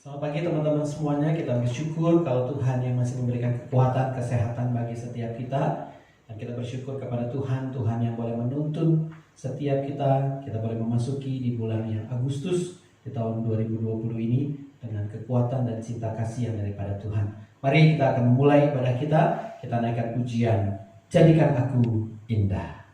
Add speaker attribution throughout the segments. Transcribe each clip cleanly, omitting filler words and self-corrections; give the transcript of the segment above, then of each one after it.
Speaker 1: Selamat pagi teman-teman semuanya. Kita bersyukur kalau Tuhan yang masih memberikan kekuatan, kesehatan bagi setiap kita. Dan kita bersyukur kepada Tuhan yang boleh menuntun setiap kita. Kita boleh memasuki di bulan yang Agustus di tahun 2020 ini dengan kekuatan dan cinta kasih yang daripada Tuhan. Mari kita akan memulai ibadah kita. Kita naikkan pujian, Jadikan Aku Indah.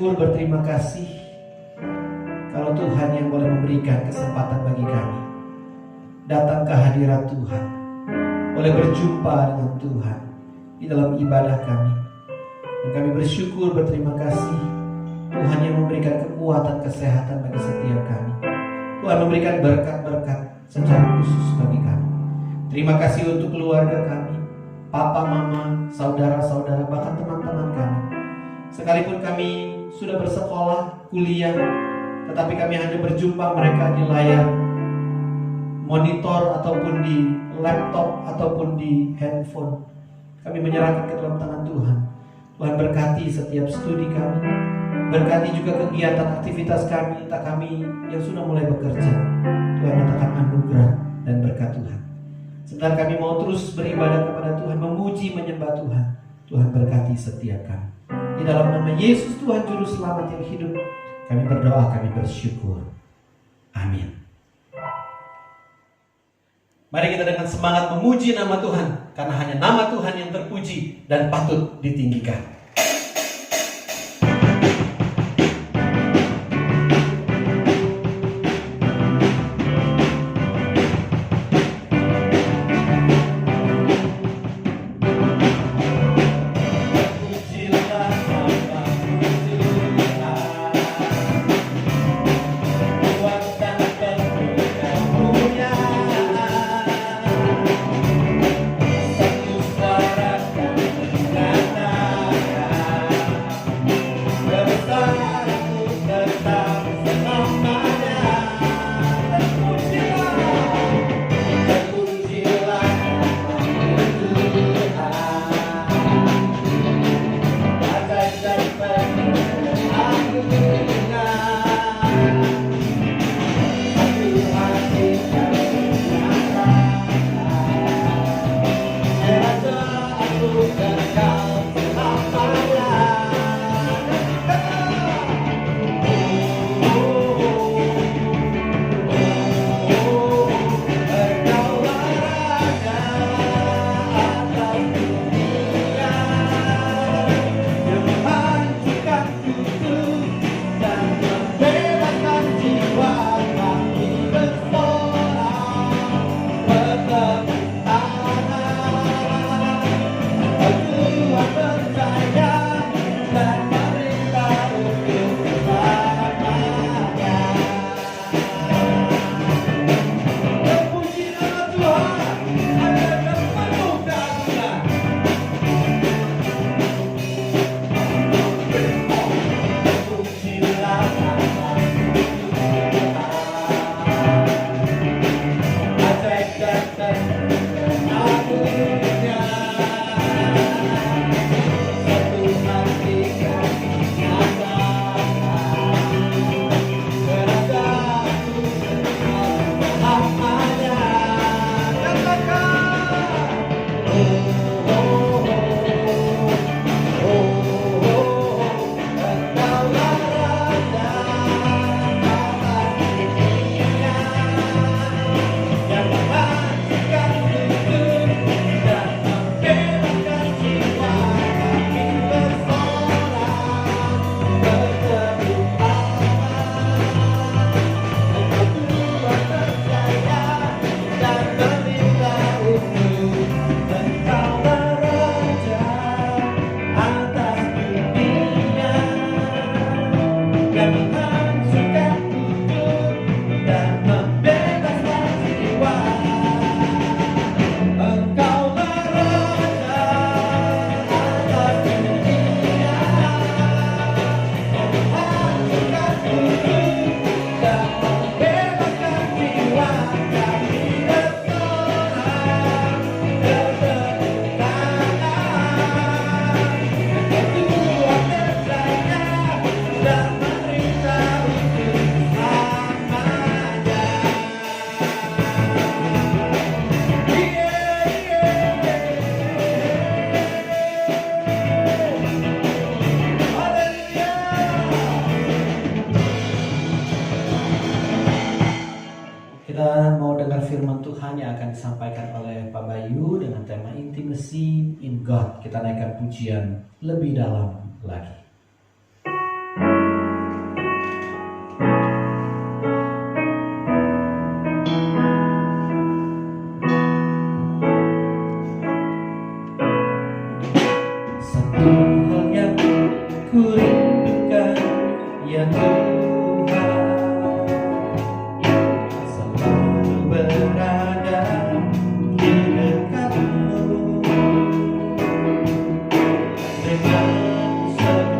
Speaker 1: Berterima kasih kalau Tuhan yang boleh memberikan kesempatan bagi kami datang ke hadirat Tuhan, boleh berjumpa dengan Tuhan di dalam ibadah kami. Dan kami bersyukur, berterima kasih Tuhan yang memberikan kekuatan, kesehatan bagi setiap kami. Tuhan memberikan berkat-berkat secara khusus bagi kami. Terima kasih untuk keluarga kami, papa, mama, saudara-saudara, bahkan teman-teman kami. Sekalipun kami sudah bersekolah, kuliah, tetapi kami hanya berjumpa mereka di layar monitor ataupun di laptop ataupun di handphone. Kami menyerahkan ke dalam tangan Tuhan. Tuhan berkati setiap studi kami, berkati juga kegiatan aktivitas kami, entah kami yang sudah mulai bekerja. Tuhan nyatakan anugerah dan berkat Tuhan. Sebentar kami mau terus beribadah kepada Tuhan, memuji, menyembah Tuhan. Tuhan berkati setiap kami. Di dalam nama Yesus Tuhan Juru Selamat yang hidup, kami berdoa, kami bersyukur. Amin. Mari kita dengan semangat memuji nama Tuhan, karena hanya nama Tuhan yang terpuji dan patut ditinggikan. Firman Tuhan yang akan disampaikan oleh Pak Bayu dengan tema Intimacy in God. Kita naikkan pujian lebih dalam lagi. Satu hal yang ku rindukan, ya Tuhan, dengan segala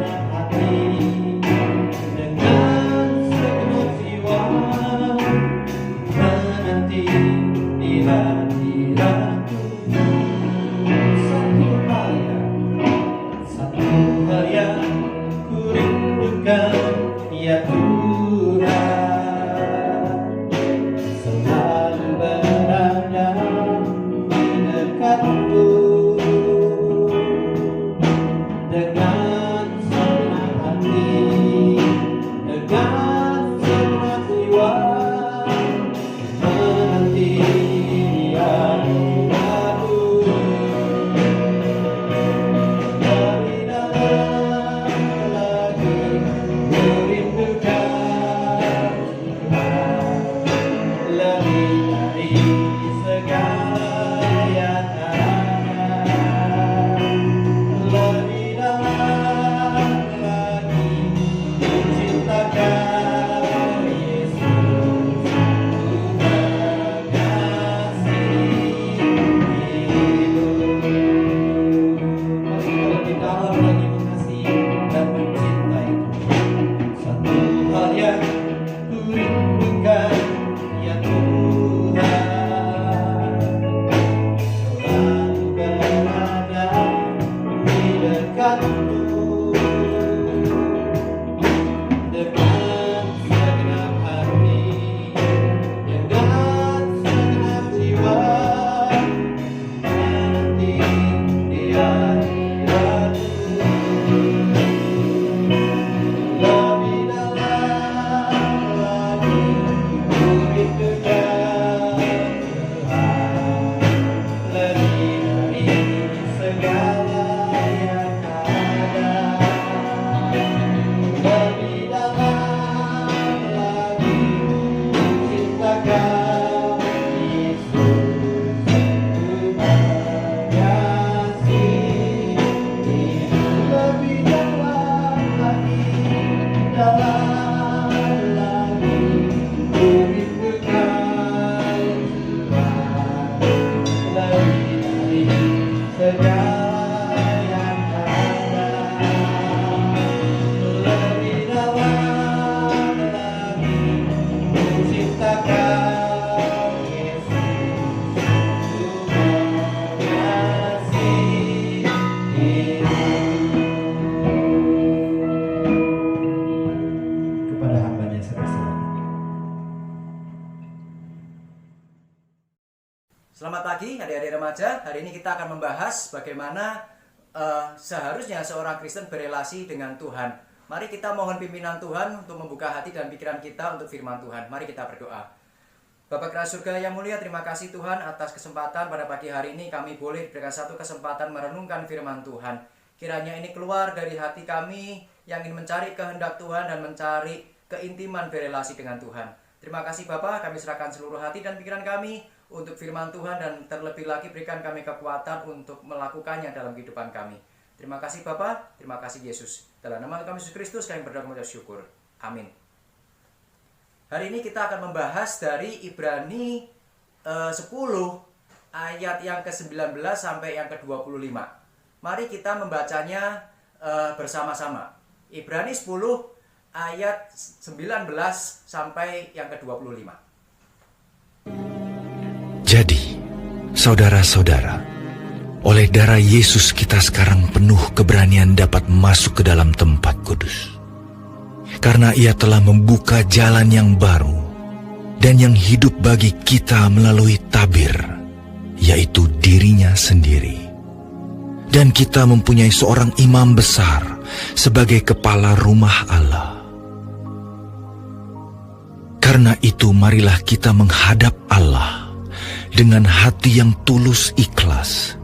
Speaker 2: Selamat pagi adik-adik remaja. Hari ini kita akan membahas bagaimana seharusnya seorang Kristen berelasi dengan Tuhan. Mari kita mohon pimpinan Tuhan untuk membuka hati dan pikiran kita untuk firman Tuhan. Mari kita berdoa. Bapa Kerajaan Surga yang mulia, terima kasih Tuhan atas kesempatan pada pagi hari ini kami boleh diberikan satu kesempatan merenungkan firman Tuhan. Kiranya ini keluar dari hati kami yang ingin mencari kehendak Tuhan dan mencari keintiman berelasi dengan Tuhan. Terima kasih Bapa, kami serahkan seluruh hati dan pikiran kami untuk firman Tuhan dan terlebih lagi berikan kami kekuatan untuk melakukannya dalam kehidupan kami. Terima kasih Bapa, terima kasih Yesus. Dalam nama kami Yesus Kristus kami berdoa mengucap syukur. Amin. Hari ini kita akan membahas dari Ibrani 10 ayat yang ke-19 sampai yang ke-25. Mari kita membacanya bersama-sama. Ibrani 10 ayat 19 sampai yang ke-25.
Speaker 3: Jadi, saudara-saudara, oleh darah Yesus kita sekarang penuh keberanian dapat masuk ke dalam tempat kudus. Karena Ia telah membuka jalan yang baru dan yang hidup bagi kita melalui tabir, yaitu dirinya sendiri. Dan kita mempunyai seorang imam besar sebagai kepala rumah Allah. Karena itu marilah kita menghadap Allah dengan hati yang tulus ikhlas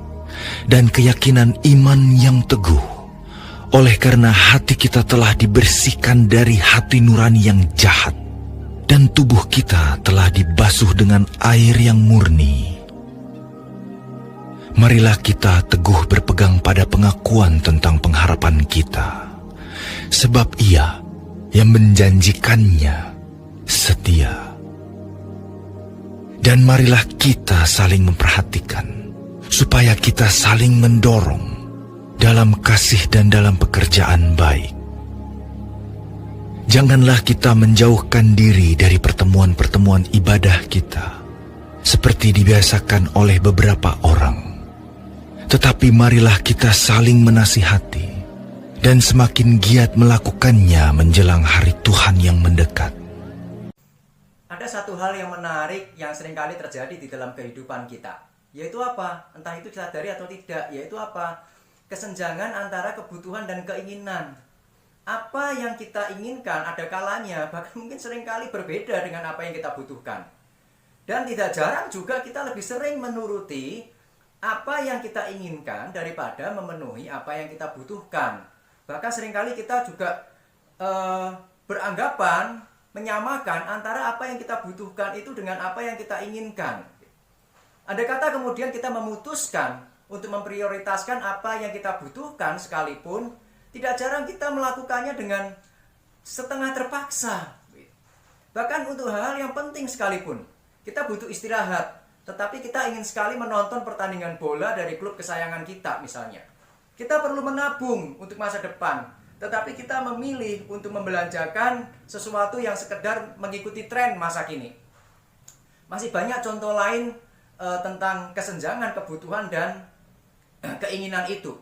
Speaker 3: dan keyakinan iman yang teguh, oleh karena hati kita telah dibersihkan dari hati nurani yang jahat dan tubuh kita telah dibasuh dengan air yang murni. Marilah kita teguh berpegang pada pengakuan tentang pengharapan kita, sebab Ia yang menjanjikannya setia. Dan marilah kita saling memperhatikan, supaya kita saling mendorong dalam kasih dan dalam pekerjaan baik. Janganlah kita menjauhkan diri dari pertemuan-pertemuan ibadah kita, seperti dibiasakan oleh beberapa orang. Tetapi marilah kita saling menasihati, dan semakin giat melakukannya menjelang hari Tuhan yang mendekat.
Speaker 2: Ada satu hal yang menarik yang seringkali terjadi di dalam kehidupan kita. Yaitu apa? Entah itu disadari atau tidak. Yaitu apa? Kesenjangan antara kebutuhan dan keinginan. Apa yang kita inginkan ada kalanya bahkan mungkin seringkali berbeda dengan apa yang kita butuhkan. Dan tidak jarang juga kita lebih sering menuruti apa yang kita inginkan daripada memenuhi apa yang kita butuhkan. Bahkan seringkali kita juga beranggapan menyamakan antara apa yang kita butuhkan itu dengan apa yang kita inginkan. Andai kata kemudian kita memutuskan untuk memprioritaskan apa yang kita butuhkan sekalipun, tidak jarang kita melakukannya dengan setengah terpaksa. Bahkan untuk hal-hal yang penting sekalipun. Kita butuh istirahat, tetapi kita ingin sekali menonton pertandingan bola dari klub kesayangan kita misalnya. Kita perlu menabung untuk masa depan, tetapi kita memilih untuk membelanjakan sesuatu yang sekedar mengikuti tren masa kini. Masih banyak contoh lain tentang kesenjangan kebutuhan dan keinginan itu.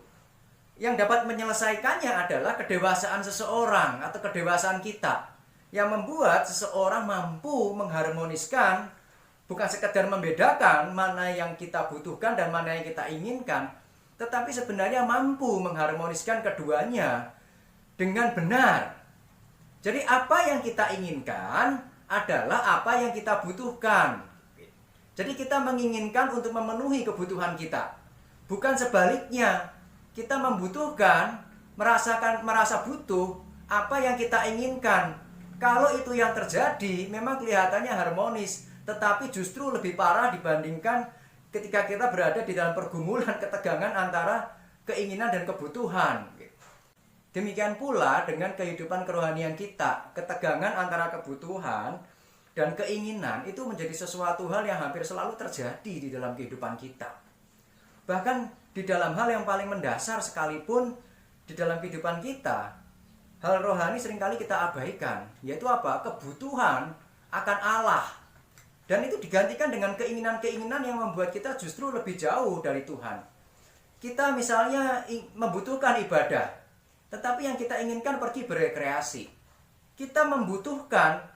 Speaker 2: Yang dapat menyelesaikannya adalah kedewasaan seseorang atau kedewasaan kita, yang membuat seseorang mampu mengharmoniskan, bukan sekedar membedakan mana yang kita butuhkan dan mana yang kita inginkan, tetapi sebenarnya mampu mengharmoniskan keduanya dengan benar. Jadi apa yang kita inginkan adalah apa yang kita butuhkan. Jadi kita menginginkan untuk memenuhi kebutuhan kita. Bukan sebaliknya, kita membutuhkan, merasa butuh apa yang kita inginkan. Kalau itu yang terjadi, memang kelihatannya harmonis, tetapi justru lebih parah dibandingkan ketika kita berada di dalam pergumulan ketegangan antara keinginan dan kebutuhan. Demikian pula dengan kehidupan kerohanian kita, ketegangan antara kebutuhan dan keinginan itu menjadi sesuatu hal yang hampir selalu terjadi di dalam kehidupan kita. Bahkan di dalam hal yang paling mendasar sekalipun di dalam kehidupan kita, hal rohani seringkali kita abaikan, yaitu apa? Kebutuhan akan Allah. Dan itu digantikan dengan keinginan-keinginan yang membuat kita justru lebih jauh dari Tuhan. Kita misalnya membutuhkan ibadah, tetapi yang kita inginkan pergi berekreasi. Kita membutuhkan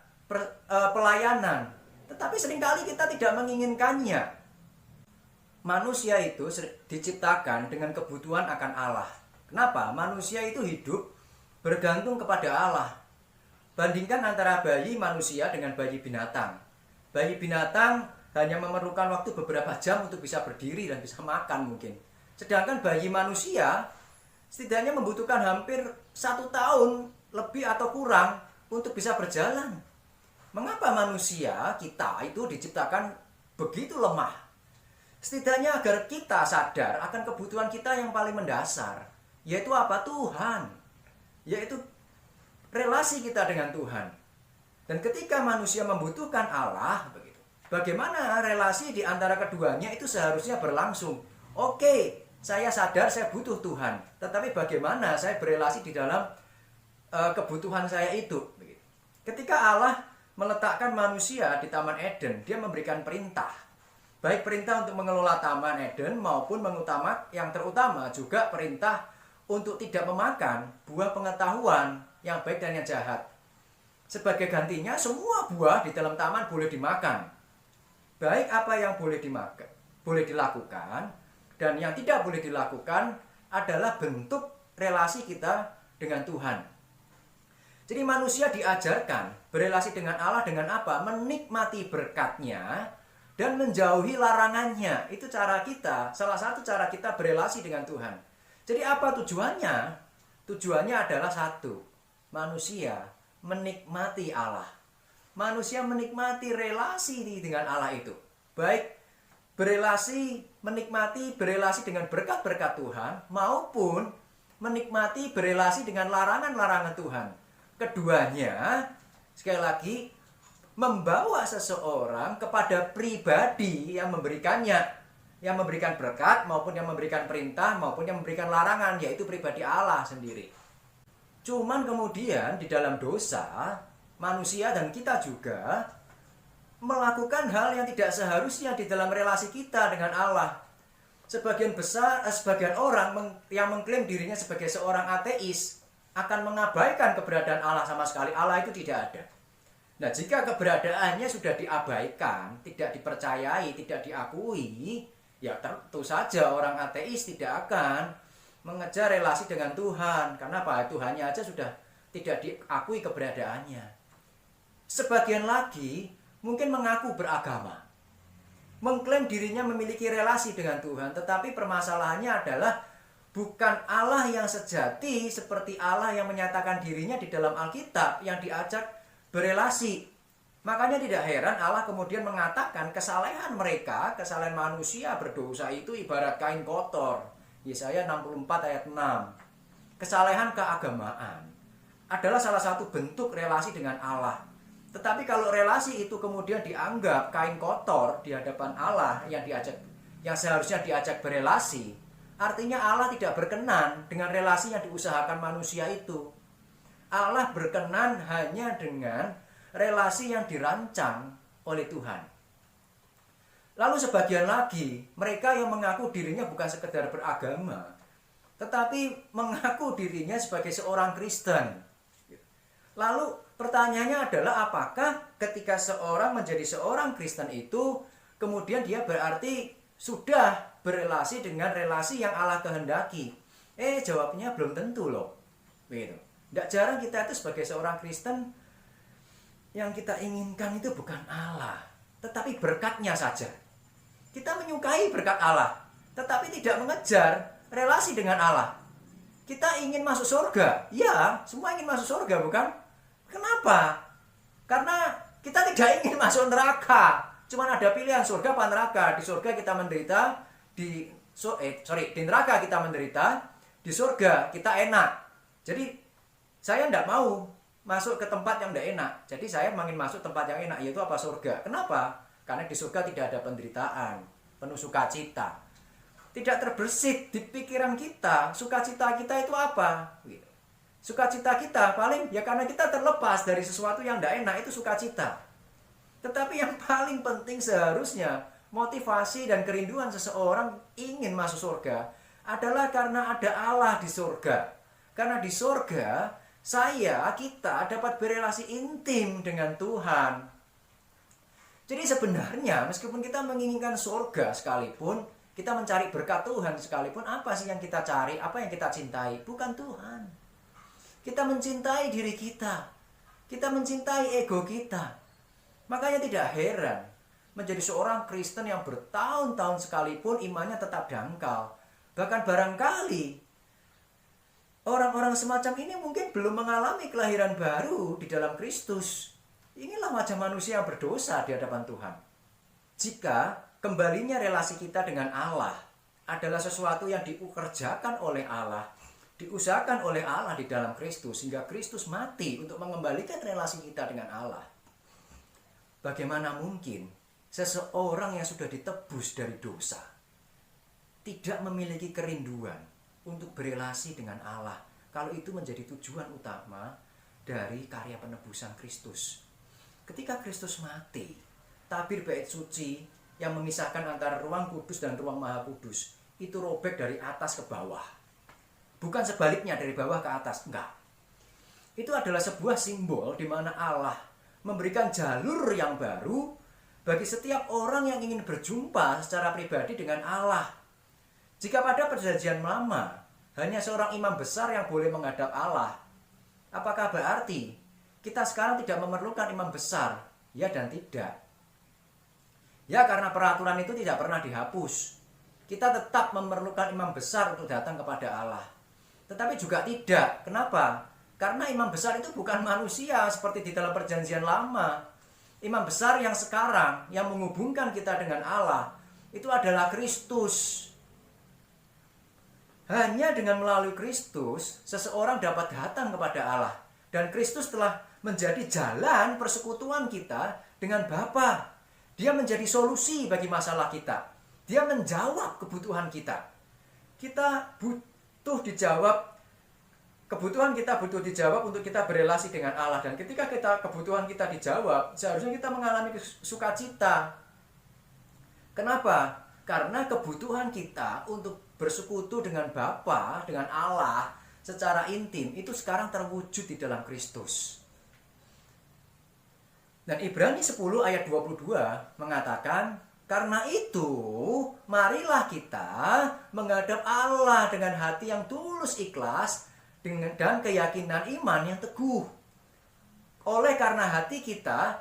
Speaker 2: pelayanan, tetapi seringkali kita tidak menginginkannya. manusia itu diciptakan dengan kebutuhan akan Allah. Kenapa? Manusia itu hidup bergantung kepada Allah. Bandingkan antara bayi manusia dengan bayi binatang. Bayi binatang hanya memerlukan waktu beberapa jam untuk bisa berdiri dan bisa makan mungkin. Sedangkan bayi manusia setidaknya membutuhkan hampir 1 tahun lebih atau kurang untuk bisa berjalan. Mengapa manusia kita itu diciptakan begitu lemah? Setidaknya agar kita sadar akan kebutuhan kita yang paling mendasar, yaitu apa? Tuhan. Yaitu relasi kita dengan Tuhan. Dan ketika manusia membutuhkan Allah, begitu, bagaimana relasi di antara keduanya itu seharusnya berlangsung. Oke, saya sadar saya butuh Tuhan, tetapi bagaimana saya berelasi di dalam kebutuhan saya itu. Begitu. Ketika Allah meletakkan manusia di Taman Eden, dia memberikan perintah. Baik perintah untuk mengelola Taman Eden maupun yang terutama juga perintah untuk tidak memakan buah pengetahuan yang baik dan yang jahat. Sebagai gantinya semua buah di dalam taman boleh dimakan. Baik apa yang boleh dilakukan dan yang tidak boleh dilakukan adalah bentuk relasi kita dengan Tuhan. Jadi manusia diajarkan berelasi dengan Allah dengan apa? Menikmati berkat-Nya dan menjauhi larangannya. Itu cara kita, salah satu cara kita berelasi dengan Tuhan. Jadi apa tujuannya? Tujuannya adalah satu, manusia menikmati Allah. Manusia menikmati relasi dengan Allah itu. Baik menikmati berelasi dengan berkat-berkat Tuhan, maupun menikmati berelasi dengan larangan-larangan Tuhan. Keduanya, sekali lagi, membawa seseorang kepada pribadi yang memberikannya, yang memberikan berkat, maupun yang memberikan perintah, maupun yang memberikan larangan, yaitu pribadi Allah sendiri. Cuman kemudian di dalam dosa, manusia dan kita juga melakukan hal yang tidak seharusnya di dalam relasi kita dengan Allah. Sebagian orang yang mengklaim dirinya sebagai seorang ateis akan mengabaikan keberadaan Allah sama sekali. Allah itu tidak ada. Nah, jika keberadaannya sudah diabaikan, tidak dipercayai, tidak diakui, ya tentu saja orang ateis tidak akan mengejar relasi dengan Tuhan. Karena apa? Tuhannya aja sudah tidak diakui keberadaannya. Sebagian lagi mungkin mengaku beragama, mengklaim dirinya memiliki relasi dengan Tuhan, tetapi permasalahannya adalah bukan Allah yang sejati seperti Allah yang menyatakan dirinya di dalam Alkitab yang diajak berelasi. Makanya tidak heran Allah kemudian mengatakan kesalahan mereka, kesalahan manusia berdosa itu ibarat kain kotor. Yesaya 64 ayat 6. Kesalahan keagamaan adalah salah satu bentuk relasi dengan Allah. Tetapi kalau relasi itu kemudian dianggap kain kotor di hadapan Allah yang seharusnya diajak berelasi, artinya Allah tidak berkenan dengan relasi yang diusahakan manusia itu. Allah berkenan hanya dengan relasi yang dirancang oleh Tuhan. Lalu sebagian lagi, mereka yang mengaku dirinya bukan sekedar beragama, tetapi mengaku dirinya sebagai seorang Kristen. Lalu pertanyaannya adalah apakah ketika seorang menjadi seorang Kristen itu, kemudian dia berarti sudah berelasi dengan relasi yang Allah kehendaki? Jawabnya belum tentu loh. Begitu. Tidak jarang kita itu sebagai seorang Kristen, yang kita inginkan itu bukan Allah, tetapi berkatnya saja. Kita menyukai berkat Allah, tetapi tidak mengejar relasi dengan Allah. Kita ingin masuk surga. Ya, semua ingin masuk surga, bukan? Kenapa? Karena kita tidak ingin masuk neraka. Cuman ada pilihan surga apa neraka. Di surga kita menderita, di neraka kita menderita, di surga kita enak. Jadi saya tidak mau masuk ke tempat yang tidak enak. Jadi saya ingin masuk tempat yang enak, yaitu apa? Surga. Kenapa? Karena di surga tidak ada penderitaan, penuh sukacita. Tidak terbersit di pikiran kita, sukacita kita itu apa? Sukacita kita paling ya karena kita terlepas dari sesuatu yang tidak enak, itu sukacita. Tetapi yang paling penting seharusnya motivasi dan kerinduan seseorang ingin masuk surga adalah karena ada Allah di surga. Karena di surga kita dapat berelasi intim dengan Tuhan. Jadi sebenarnya meskipun kita menginginkan surga sekalipun, Kita mencari berkat Tuhan sekalipun, apa sih yang kita cari, apa yang kita cintai? Bukan Tuhan. Kita mencintai diri kita. Kita mencintai ego kita. Makanya tidak heran menjadi seorang Kristen yang bertahun-tahun sekalipun imannya tetap dangkal. Bahkan barangkali orang-orang semacam ini mungkin belum mengalami kelahiran baru di dalam Kristus. Inilah wajah manusia yang berdosa di hadapan Tuhan. Jika kembalinya relasi kita dengan Allah adalah sesuatu yang dikerjakan oleh Allah, diusahakan oleh Allah di dalam Kristus, sehingga Kristus mati untuk mengembalikan relasi kita dengan Allah. Bagaimana mungkin seseorang yang sudah ditebus dari dosa tidak memiliki kerinduan untuk berelasi dengan Allah, kalau itu menjadi tujuan utama dari karya penebusan Kristus? Ketika Kristus mati, tabir bait suci yang memisahkan antara ruang kudus dan ruang maha kudus itu robek dari atas ke bawah. Bukan sebaliknya dari bawah ke atas, enggak. Itu adalah sebuah simbol di mana Allah memberikan jalur yang baru bagi setiap orang yang ingin berjumpa secara pribadi dengan Allah. Jika pada perjanjian lama hanya seorang imam besar yang boleh menghadap Allah, apakah berarti kita sekarang tidak memerlukan imam besar? Ya dan tidak. Ya, karena peraturan itu tidak pernah dihapus. Kita tetap memerlukan imam besar untuk datang kepada Allah. Tetapi juga tidak. Kenapa? Karena imam besar itu bukan manusia seperti di dalam perjanjian lama. Imam besar yang sekarang, yang menghubungkan kita dengan Allah, itu adalah Kristus. Hanya dengan melalui Kristus, seseorang dapat datang kepada Allah. Dan Kristus telah menjadi jalan persekutuan kita dengan Bapa. Dia menjadi solusi bagi masalah kita. Dia menjawab kebutuhan kita. Kita butuh dijawab. Kebutuhan kita butuh dijawab untuk kita berelasi dengan Allah. Dan ketika kebutuhan kita dijawab, seharusnya kita mengalami sukacita. Kenapa? Karena kebutuhan kita untuk bersekutu dengan Bapa, dengan Allah secara intim, itu sekarang terwujud di dalam Kristus. Dan Ibrani 10 ayat 22 mengatakan, karena itu marilah kita menghadap Allah dengan hati yang tulus ikhlas dan keyakinan iman yang teguh. Oleh karena hati kita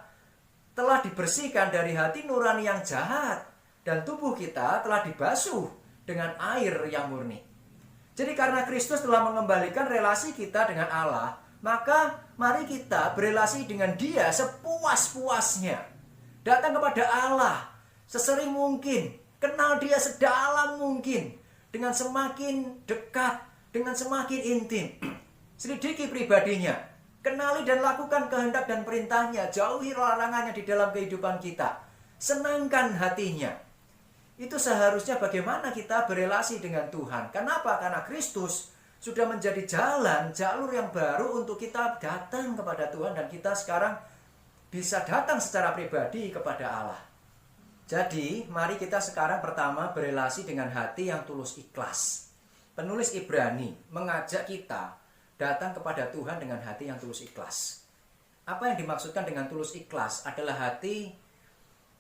Speaker 2: telah dibersihkan dari hati nurani yang jahat dan tubuh kita telah dibasuh dengan air yang murni. Jadi karena Kristus telah mengembalikan relasi kita dengan Allah, maka mari kita berelasi dengan Dia sepuas-puasnya. Datang kepada Allah sesering mungkin, kenal Dia sedalam mungkin, dengan semakin dekat, dengan semakin intim. Selidiki pribadinya, kenali dan lakukan kehendak dan perintahnya, jauhi larangannya di dalam kehidupan kita. Senangkan hatinya. Itu seharusnya bagaimana kita berelasi dengan Tuhan. Kenapa? Karena Kristus sudah menjadi jalur yang baru untuk kita datang kepada Tuhan, dan kita sekarang bisa datang secara pribadi kepada Allah. Jadi, mari kita sekarang pertama berelasi dengan hati yang tulus ikhlas. Penulis Ibrani mengajak kita datang kepada Tuhan dengan hati yang tulus ikhlas. Apa yang dimaksudkan dengan tulus ikhlas? Adalah hati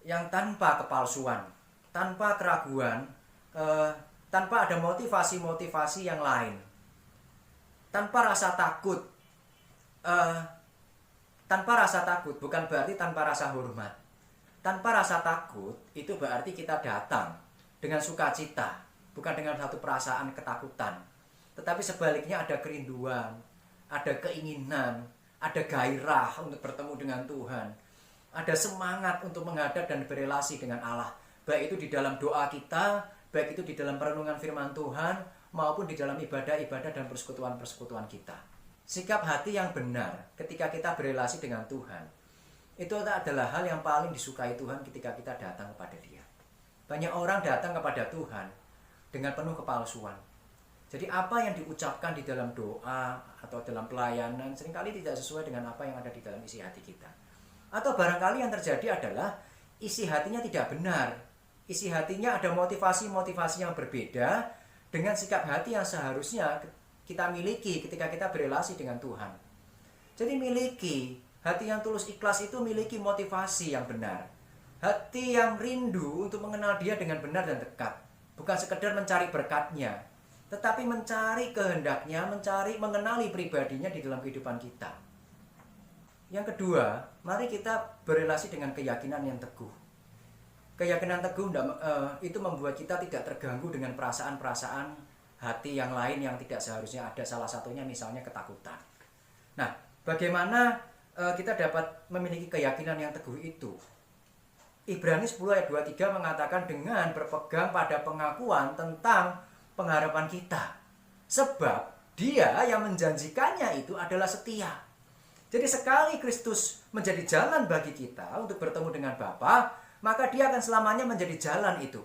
Speaker 2: yang tanpa kepalsuan, tanpa keraguan, tanpa ada motivasi-motivasi yang lain. Tanpa rasa takut. Tanpa rasa takut bukan berarti tanpa rasa hormat. Tanpa rasa takut itu berarti kita datang dengan sukacita, bukan dengan satu perasaan ketakutan. Tetapi sebaliknya ada kerinduan, ada keinginan, ada gairah untuk bertemu dengan Tuhan. Ada semangat untuk menghadap dan berelasi dengan Allah. Baik itu di dalam doa kita, baik itu di dalam perenungan firman Tuhan, maupun di dalam ibadah-ibadah dan persekutuan-persekutuan kita. Sikap hati yang benar ketika kita berelasi dengan Tuhan, itu adalah hal yang paling disukai Tuhan ketika kita datang kepada Dia. Banyak orang datang kepada Tuhan dengan penuh kepalsuan. Jadi apa yang diucapkan di dalam doa atau dalam pelayanan seringkali tidak sesuai dengan apa yang ada di dalam isi hati kita. Atau barangkali yang terjadi adalah isi hatinya tidak benar. Isi hatinya ada motivasi-motivasi yang berbeda dengan sikap hati yang seharusnya kita miliki ketika kita berelasi dengan Tuhan. Jadi miliki hati yang tulus ikhlas itu miliki motivasi yang benar. Hati yang rindu untuk mengenal Dia dengan benar dan dekat. Bukan sekedar mencari berkatnya, tetapi mencari kehendaknya, mengenali pribadinya di dalam kehidupan kita. Yang kedua, mari kita berelasi dengan keyakinan yang teguh. Keyakinan teguh itu membuat kita tidak terganggu dengan perasaan-perasaan hati yang lain yang tidak seharusnya ada. Salah satunya misalnya ketakutan. Nah, bagaimana kita dapat memiliki keyakinan yang teguh itu? Ibrani 10 ayat 23 mengatakan dengan berpegang pada pengakuan tentang pengharapan kita. Sebab dia yang menjanjikannya itu adalah setia. Jadi sekali Kristus menjadi jalan bagi kita untuk bertemu dengan Bapa, maka dia akan selamanya menjadi jalan itu.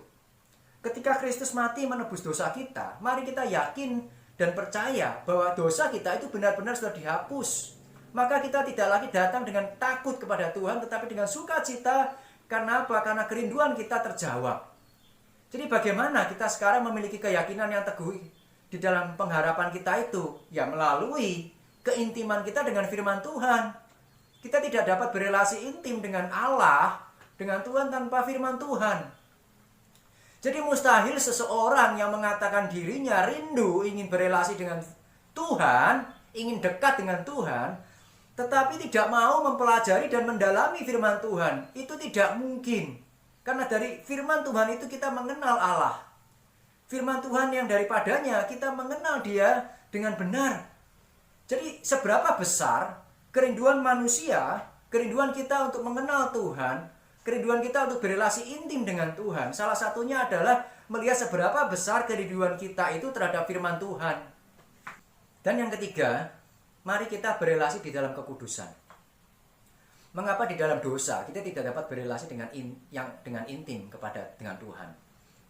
Speaker 2: Ketika Kristus mati menebus dosa kita, mari kita yakin dan percaya bahwa dosa kita itu benar-benar sudah dihapus. Maka kita tidak lagi datang dengan takut kepada Tuhan, tetapi dengan sukacita. Karena apa? Karena kerinduan kita terjawab. Jadi bagaimana kita sekarang memiliki keyakinan yang teguh di dalam pengharapan kita itu? Ya melalui keintiman kita dengan firman Tuhan. Kita tidak dapat berelasi intim dengan Allah, dengan Tuhan tanpa firman Tuhan. Jadi mustahil seseorang yang mengatakan dirinya rindu ingin berelasi dengan Tuhan, ingin dekat dengan Tuhan, tetapi tidak mau mempelajari dan mendalami firman Tuhan. Itu tidak mungkin. Karena dari firman Tuhan itu kita mengenal Allah. Firman Tuhan yang daripadanya kita mengenal Dia dengan benar. Jadi seberapa besar kerinduan manusia, kerinduan kita untuk mengenal Tuhan, kerinduan kita untuk berelasi intim dengan Tuhan. Salah satunya adalah melihat seberapa besar kerinduan kita itu terhadap firman Tuhan. Dan yang ketiga, mari kita berelasi di dalam kekudusan. Mengapa di dalam dosa kita tidak dapat berelasi dengan intim dengan Tuhan?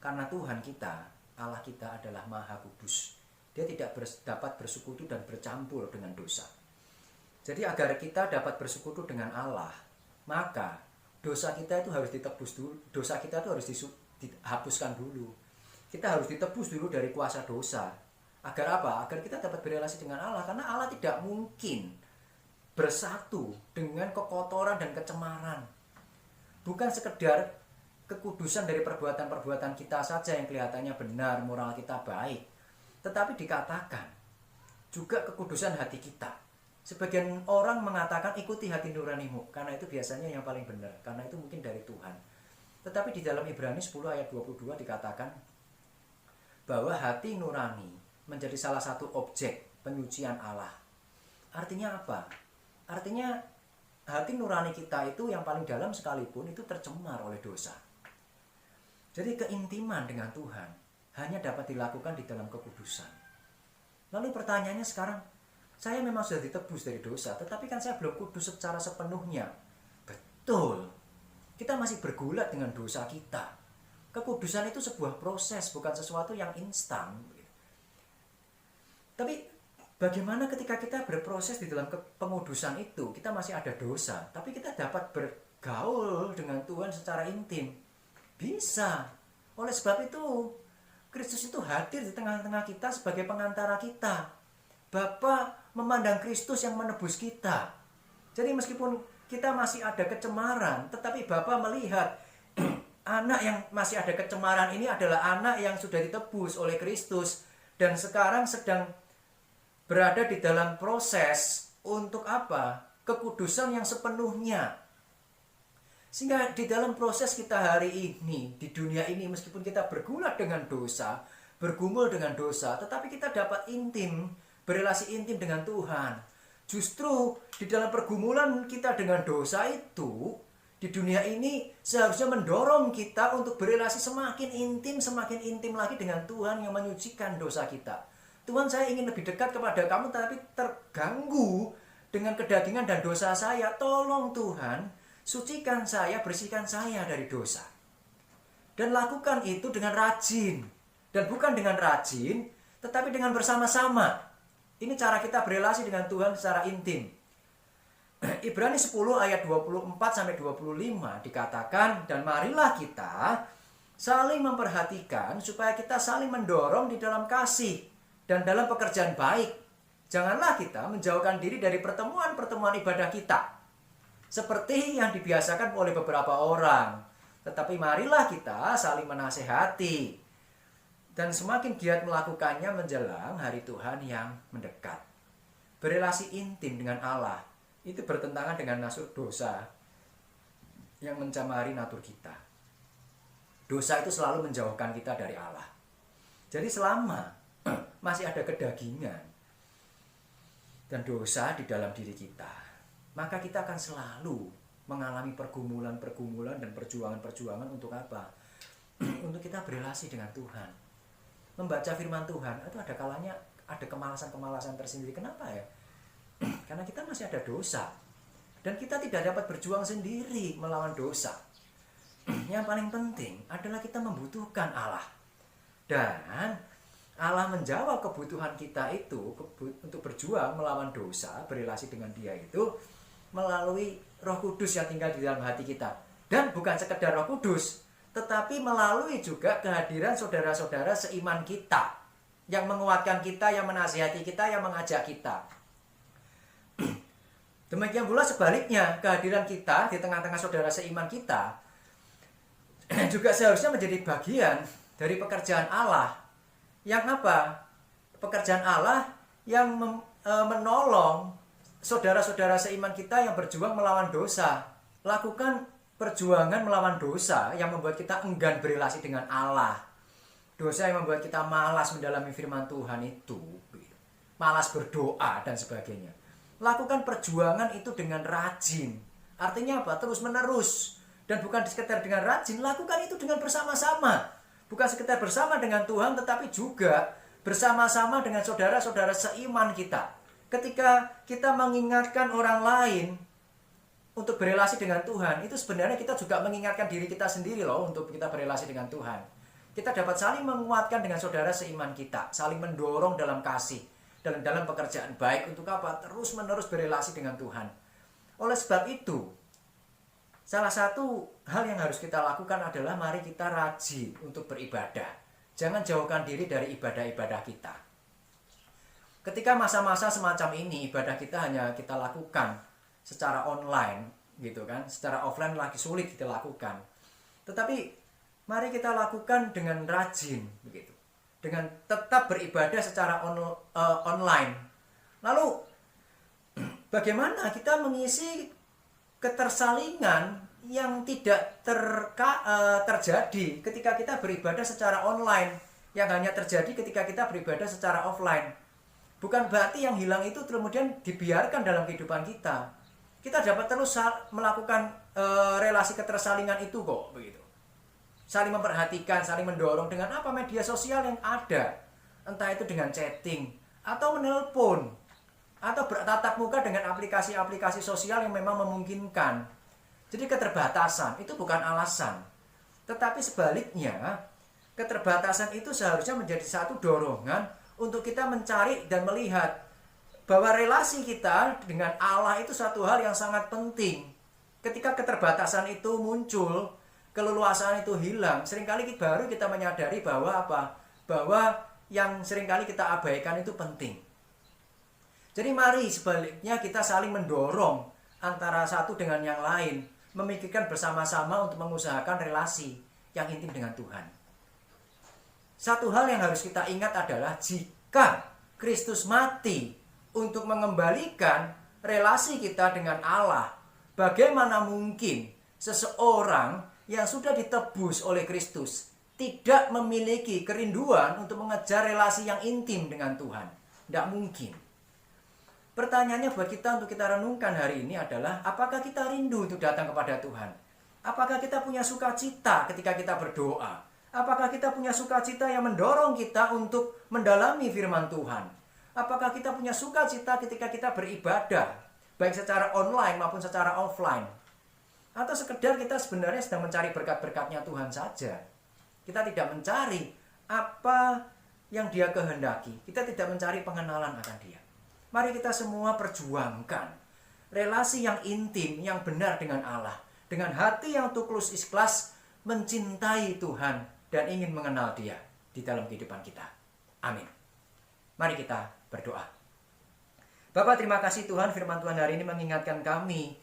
Speaker 2: Karena Tuhan kita, Allah kita adalah Maha Kudus. Dia tidak dapat bersekutu dan bercampur dengan dosa. Jadi agar kita dapat bersekutu dengan Allah, maka dosa kita itu harus ditebus dulu. Dosa kita itu harus dihapuskan dulu. Kita harus ditebus dulu dari kuasa dosa. Agar apa? Agar kita dapat berelasi dengan Allah. Karena Allah tidak mungkin bersatu dengan kekotoran dan kecemaran. Bukan sekedar kekudusan dari perbuatan-perbuatan kita saja yang kelihatannya benar, moral kita baik. Tetapi dikatakan juga kekudusan hati kita. Sebagian orang mengatakan ikuti hati nuranimu, karena itu biasanya yang paling benar, karena itu mungkin dari Tuhan. Tetapi di dalam Ibrani 10 ayat 22 dikatakan bahwa hati nurani menjadi salah satu objek penyucian Allah. Artinya apa? Artinya hati nurani kita itu yang paling dalam sekalipun itu tercemar oleh dosa. Jadi keintiman dengan Tuhan hanya dapat dilakukan di dalam kekudusan. Lalu pertanyaannya sekarang, saya memang sudah ditebus dari dosa, tetapi kan saya belum kudus secara sepenuhnya. Betul. Kita masih bergulat dengan dosa kita. Kekudusan itu sebuah proses, bukan sesuatu yang instan. Tapi bagaimana ketika kita berproses di dalam pengudusan itu, kita masih ada dosa, tapi kita dapat bergaul dengan Tuhan secara intim? Bisa. Oleh sebab itu, Kristus itu hadir di tengah-tengah kita sebagai pengantara kita. Bapa memandang Kristus yang menebus kita. Jadi meskipun kita masih ada kecemaran, tetapi Bapa melihat anak yang masih ada kecemaran ini adalah anak yang sudah ditebus oleh Kristus dan sekarang sedang berada di dalam proses untuk apa? Kekudusan yang sepenuhnya. Sehingga di dalam proses kita hari ini, di dunia ini, meskipun kita bergulat dengan dosa, bergumul dengan dosa, tetapi kita dapat berelasi intim dengan Tuhan. Justru di dalam pergumulan kita dengan dosa itu, di dunia ini seharusnya mendorong kita untuk berelasi semakin intim lagi dengan Tuhan yang menyucikan dosa kita. Tuhan, saya ingin lebih dekat kepada kamu, tapi terganggu dengan kedagingan dan dosa saya. Tolong Tuhan, sucikan saya, bersihkan saya dari dosa. Dan lakukan itu dengan rajin. Dan bukan dengan rajin, tetapi dengan bersama-sama. Ini cara kita berelasi dengan Tuhan secara intim. Ibrani 10 ayat 24-25 dikatakan, dan marilah kita saling memperhatikan supaya kita saling mendorong di dalam kasih dan dalam pekerjaan baik. Janganlah kita menjauhkan diri dari pertemuan-pertemuan ibadah kita, seperti yang dibiasakan oleh beberapa orang. Tetapi marilah kita saling menasehati. Dan semakin giat melakukannya menjelang hari Tuhan yang mendekat. Berelasi intim dengan Allah itu bertentangan dengan nasur dosa yang mencemari natur kita. Dosa itu selalu menjauhkan kita dari Allah. Jadi selama masih ada kedagingan dan dosa di dalam diri kita, maka kita akan selalu mengalami pergumulan-pergumulan dan perjuangan-perjuangan untuk apa? Untuk kita berelasi dengan Tuhan. Membaca firman Tuhan itu ada kalanya ada kemalasan-kemalasan tersendiri. Kenapa ya? Karena kita masih ada dosa. Dan kita tidak dapat berjuang sendiri melawan dosa. Yang paling penting adalah kita membutuhkan Allah. Dan Allah menjawab kebutuhan kita itu untuk berjuang melawan dosa, berelasi dengan Dia itu melalui Roh Kudus yang tinggal di dalam hati kita. Dan bukan sekedar Roh Kudus, tetapi melalui juga kehadiran saudara-saudara seiman kita yang menguatkan kita, yang menasihati kita, yang mengajak kita. Demikian pula sebaliknya, kehadiran kita di tengah-tengah saudara seiman kita juga seharusnya menjadi bagian dari pekerjaan Allah. Yang apa? Pekerjaan Allah yang menolong saudara-saudara seiman kita yang berjuang melawan dosa. Lakukan perjuangan melawan dosa yang membuat kita enggan berelasi dengan Allah. Dosa yang membuat kita malas mendalami firman Tuhan itu, malas berdoa dan sebagainya. Lakukan perjuangan itu dengan rajin. Artinya apa? Terus menerus. Dan bukan sekedar dengan rajin, lakukan itu dengan bersama-sama. Bukan sekedar bersama dengan Tuhan, tetapi juga bersama-sama dengan saudara-saudara seiman kita. Ketika kita mengingatkan orang lain untuk berelasi dengan Tuhan, itu sebenarnya kita juga mengingatkan diri kita sendiri loh untuk kita berelasi dengan Tuhan. Kita dapat saling menguatkan dengan saudara seiman kita, saling mendorong dalam kasih, dalam pekerjaan baik untuk apa? Terus-menerus berelasi dengan Tuhan. Oleh sebab itu, salah satu hal yang harus kita lakukan adalah mari kita rajin untuk beribadah. Jangan jauhkan diri dari ibadah-ibadah kita. Ketika masa-masa semacam ini, ibadah kita hanya kita lakukan secara online gitu kan, secara offline lagi sulit kita lakukan. Tetapi mari kita lakukan dengan rajin begitu, dengan tetap beribadah secara online. Lalu bagaimana kita mengisi ketersalingan yang tidak terjadi ketika kita beribadah secara online, yang hanya terjadi ketika kita beribadah secara offline? Bukan berarti yang hilang itu kemudian dibiarkan dalam kehidupan kita. Kita dapat terus melakukan relasi ketersalingan itu kok begitu. Saling memperhatikan, saling mendorong dengan apa? Media sosial yang ada. Entah itu dengan chatting atau menelpon atau bertatap muka dengan aplikasi-aplikasi sosial yang memang memungkinkan. Jadi keterbatasan itu bukan alasan. Tetapi sebaliknya, keterbatasan itu seharusnya menjadi satu dorongan untuk kita mencari dan melihat bahwa relasi kita dengan Allah itu satu hal yang sangat penting. Ketika keterbatasan itu muncul, keleluasaan itu hilang, seringkali baru kita menyadari bahwa apa? Bahwa yang seringkali kita abaikan itu penting. Jadi mari sebaliknya kita saling mendorong antara satu dengan yang lain, memikirkan bersama-sama untuk mengusahakan relasi yang intim dengan Tuhan. Satu hal yang harus kita ingat adalah jika Kristus mati untuk mengembalikan relasi kita dengan Allah, bagaimana mungkin seseorang yang sudah ditebus oleh Kristus tidak memiliki kerinduan untuk mengejar relasi yang intim dengan Tuhan? Tidak mungkin. Pertanyaannya buat kita untuk kita renungkan hari ini adalah, apakah kita rindu untuk datang kepada Tuhan? Apakah kita punya sukacita ketika kita berdoa? Apakah kita punya sukacita yang mendorong kita untuk mendalami firman Tuhan? Apakah kita punya sukacita ketika kita beribadah, baik secara online maupun secara offline? Atau sekedar kita sebenarnya sedang mencari berkat-berkatnya Tuhan saja? Kita tidak mencari apa yang Dia kehendaki. Kita tidak mencari pengenalan akan Dia. Mari kita semua perjuangkan relasi yang intim, yang benar dengan Allah. Dengan hati yang tulus ikhlas, mencintai Tuhan dan ingin mengenal Dia di dalam kehidupan kita. Amin. Mari kita berdoa. Bapak, terima kasih Tuhan, firman Tuhan hari ini mengingatkan kami,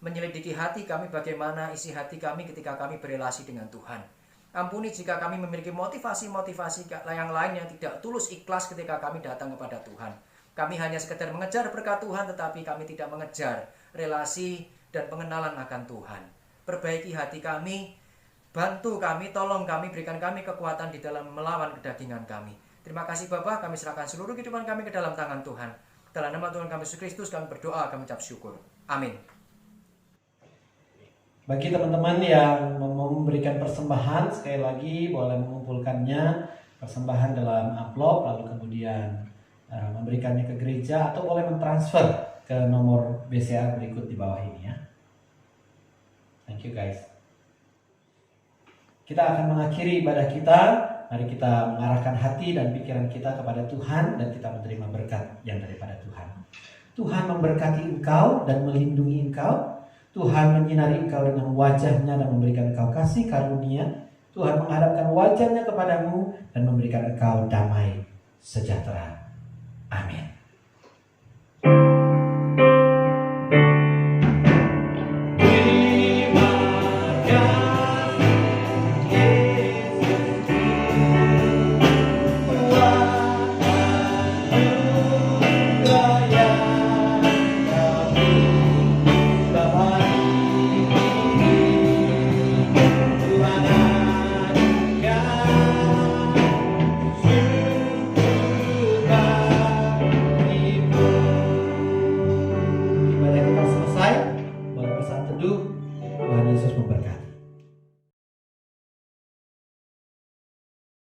Speaker 2: menyelidiki hati kami bagaimana isi hati kami ketika kami berelasi dengan Tuhan. Ampuni jika kami memiliki motivasi-motivasi yang lain yang tidak tulus ikhlas ketika kami datang kepada Tuhan. Kami hanya sekedar mengejar berkat Tuhan, tetapi kami tidak mengejar relasi dan pengenalan akan Tuhan. Perbaiki hati kami, bantu kami, tolong kami, berikan kami kekuatan di dalam melawan kedagingan kami. Terima kasih Bapa, kami serahkan seluruh kehidupan kami ke dalam tangan Tuhan. Dalam nama Tuhan kami Yesus Kristus kami berdoa, kami ucap syukur. Amin.
Speaker 1: Bagi teman-teman yang mau memberikan persembahan, sekali lagi boleh mengumpulkannya persembahan dalam amplop, lalu kemudian memberikannya ke gereja, atau boleh mentransfer ke nomor BCA berikut di bawah ini ya. Thank you guys. Kita akan mengakhiri ibadah kita. Mari kita mengarahkan hati dan pikiran kita kepada Tuhan dan kita menerima berkat yang daripada Tuhan. Tuhan memberkati engkau dan melindungi engkau. Tuhan menyinari engkau dengan wajahnya dan memberikan engkau kasih karunia. Tuhan menghadapkan wajahnya kepadamu dan memberikan engkau damai sejahtera. Amin. Tuhan Yesus memberkati.